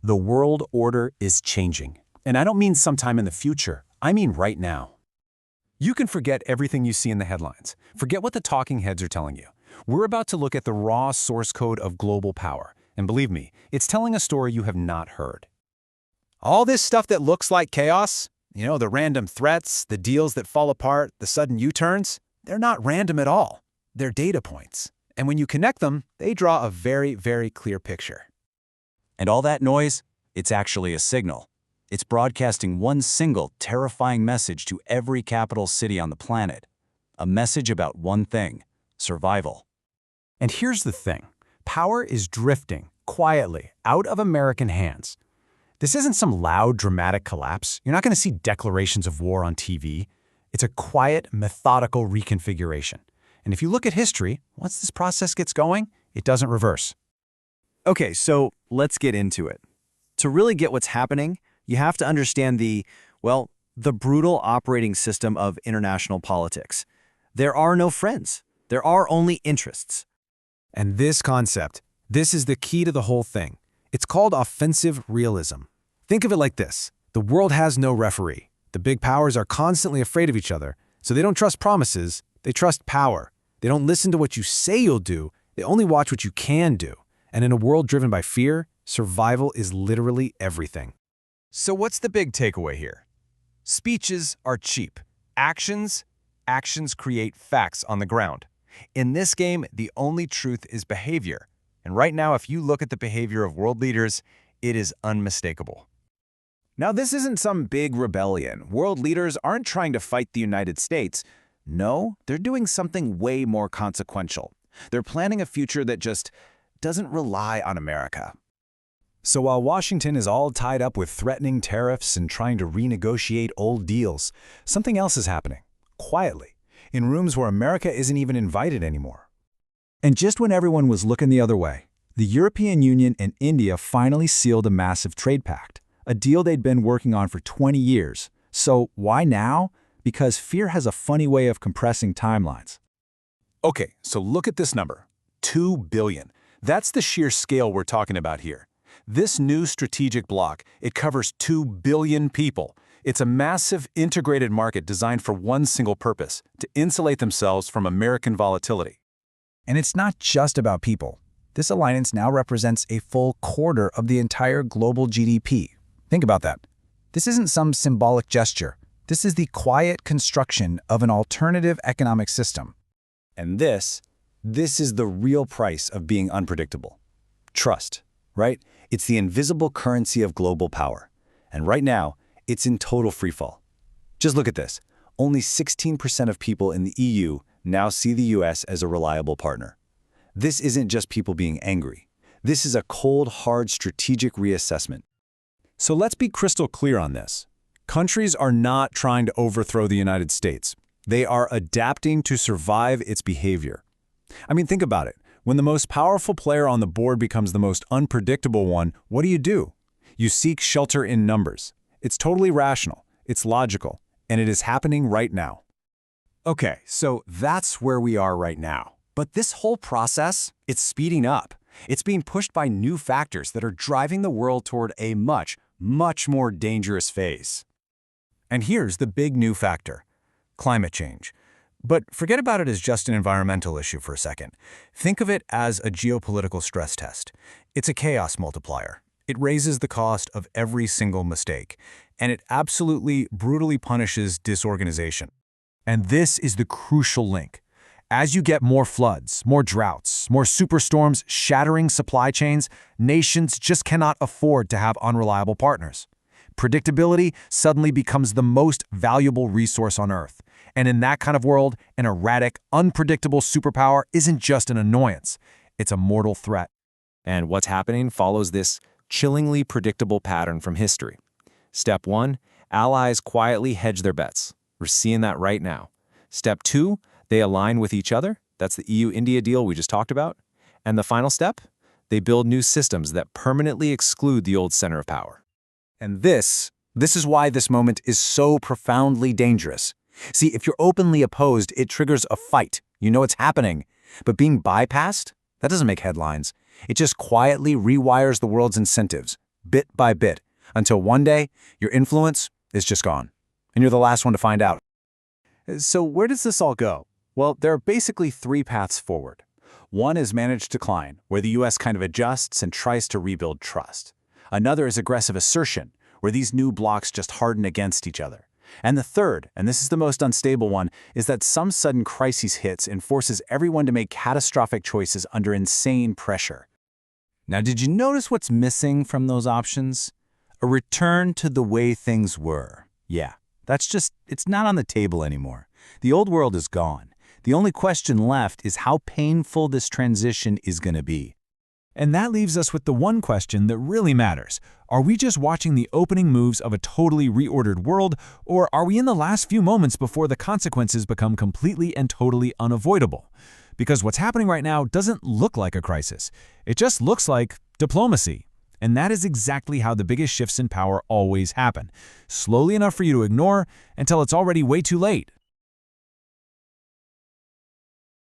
The world order is changing. And I don't mean sometime in the future, I mean right now. You can forget everything you see in the headlines. Forget what the talking heads are telling you. We're about to look at the raw source code of global power. And believe me, it's telling a story you have not heard. All this stuff that looks like chaos, the random threats, the deals that fall apart, the sudden U-turns, they're not random at all. They're data points. And when you connect them, they draw a very, very clear picture. And all that noise, it's actually a signal. It's broadcasting one single, terrifying message to every capital city on the planet. A message about one thing: survival. And here's the thing. Power is drifting, quietly, out of American hands. This isn't some loud, dramatic collapse. You're not going to see declarations of war on TV. It's a quiet, methodical reconfiguration. And if you look at history, once this process gets going, it doesn't reverse. Okay, so let's get into it. To really get what's happening, you have to understand the brutal operating system of international politics. There are no friends. There are only interests. And this concept, this is the key to the whole thing. It's called offensive realism. Think of it like this. The world has no referee. The big powers are constantly afraid of each other, so they don't trust promises, they trust power. They don't listen to what you say you'll do, they only watch what you can do. And in a world driven by fear, survival is literally everything. So what's the big takeaway here? Speeches are cheap. Actions create facts on the ground. In this game, the only truth is behavior. And right now, if you look at the behavior of world leaders, it is unmistakable. Now, this isn't some big rebellion. World leaders aren't trying to fight the United States. No, they're doing something way more consequential. They're planning a future that just doesn't rely on America. So while Washington is all tied up with threatening tariffs and trying to renegotiate old deals, something else is happening, quietly, in rooms where America isn't even invited anymore. And just when everyone was looking the other way, the European Union and India finally sealed a massive trade pact, a deal they'd been working on for 20 years. So why now? Because fear has a funny way of compressing timelines. Okay, so look at this number, 2 billion. That's the sheer scale we're talking about here. This new strategic bloc, it covers 2 billion people. It's a massive integrated market designed for one single purpose, to insulate themselves from American volatility. And it's not just about people. This alliance now represents a full quarter of the entire global GDP. Think about that. This isn't some symbolic gesture. This is the quiet construction of an alternative economic system. And this is the real price of being unpredictable. Trust, right? It's the invisible currency of global power. And right now, it's in total freefall. Just look at this. Only 16% of people in the EU now see the US as a reliable partner. This isn't just people being angry. This is a cold, hard strategic reassessment. So let's be crystal clear on this. Countries are not trying to overthrow the United States. They are adapting to survive its behavior. I mean, think about it. When the most powerful player on the board becomes the most unpredictable one, what do? You seek shelter in numbers. It's totally rational, it's logical, and it is happening right now. Okay, so that's where we are right now. But this whole process, it's speeding up. It's being pushed by new factors that are driving the world toward a much, much more dangerous phase. And here's the big new factor: climate change. But forget about it as just an environmental issue for a second. Think of it as a geopolitical stress test. It's a chaos multiplier. It raises the cost of every single mistake, and it absolutely brutally punishes disorganization. And this is the crucial link. As you get more floods, more droughts, more superstorms shattering supply chains, nations just cannot afford to have unreliable partners. Predictability suddenly becomes the most valuable resource on Earth. And in that kind of world, an erratic, unpredictable superpower isn't just an annoyance. It's a mortal threat. And what's happening follows this chillingly predictable pattern from history. Step 1, allies quietly hedge their bets. We're seeing that right now. Step 2, they align with each other. That's the EU-India deal we just talked about. And the final step, they build new systems that permanently exclude the old center of power. And this is why this moment is so profoundly dangerous. See, if you're openly opposed, it triggers a fight. You know it's happening. But being bypassed, that doesn't make headlines. It just quietly rewires the world's incentives. bit by bit, until one day, your influence is just gone, and you're the last one to find out. So where does this all go? Well, there are basically three paths forward. One is managed decline, where the U.S. kind of adjusts and tries to rebuild trust. Another is aggressive assertion, where these new blocs just harden against each other. And the third, and this is the most unstable one, is that some sudden crisis hits and forces everyone to make catastrophic choices under insane pressure. Now, did you notice what's missing from those options? A return to the way things were. Yeah, it's not on the table anymore. The old world is gone. The only question left is how painful this transition is going to be. And that leaves us with the one question that really matters. Are we just watching the opening moves of a totally reordered world, or are we in the last few moments before the consequences become completely and totally unavoidable? Because what's happening right now doesn't look like a crisis. It just looks like diplomacy. And that is exactly how the biggest shifts in power always happen. Slowly enough for you to ignore until it's already way too late.